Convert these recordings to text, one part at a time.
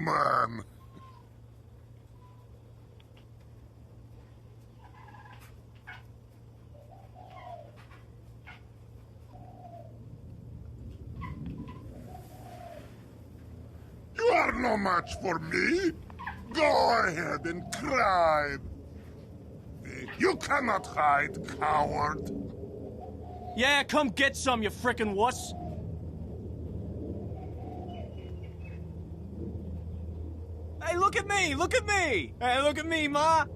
man. You are no match for me. Go ahead and cry. You cannot hide, coward. Yeah, come get some, you frickin' wuss. Hey, look at me! Look at me! Hey, look at me, Ma!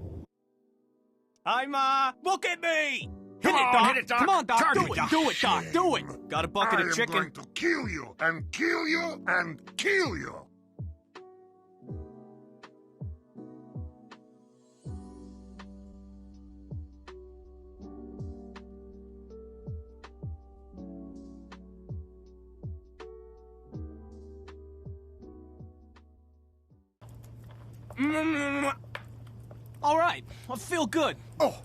Hi, Ma! Look at me! Hit it, Doc! Come on, Doc! Target, Do it! Doc. Do it, Doc! Do it! Got a bucket I of am chicken? going to kill you, and kill you, and kill you. All right, I feel good. Oh,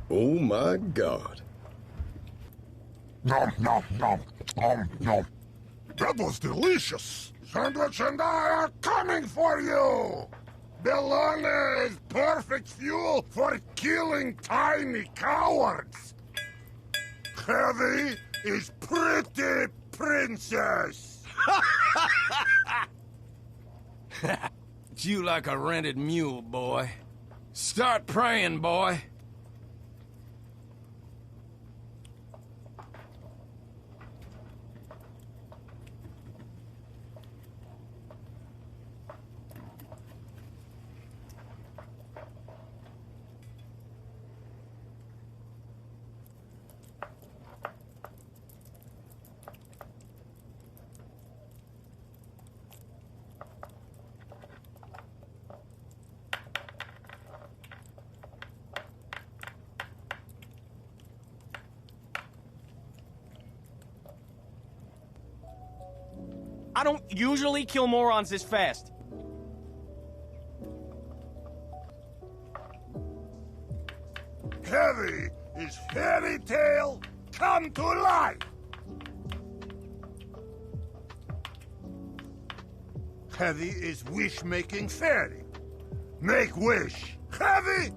my God. nom, nom, nom, nom, nom. That was delicious. Sandwich and I are coming for you. Bologna is perfect fuel for killing tiny cowards. Heavy is pretty, princess. You like a rented mule, boy. Start praying, boy. I don't usually kill morons this fast. Heavy is fairy tale come to life. Heavy is wish-making fairy. Make wish. Heavy!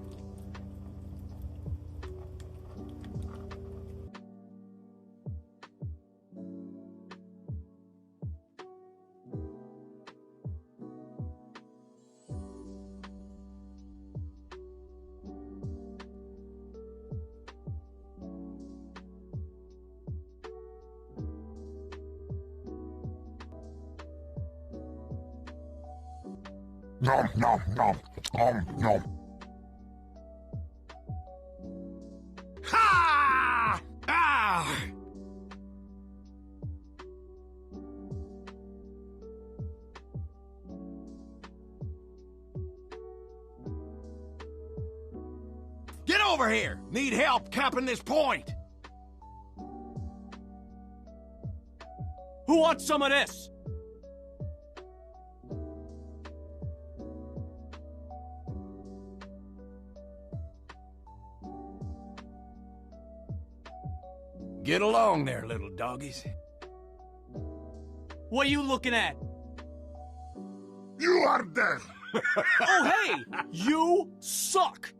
Nom, nom, nom, nom, nom. Ha! Ah! Get over here! Need help capping this point! Who wants some of this? Get along there, little doggies. What are you looking at? You are dead. Oh, hey! You suck!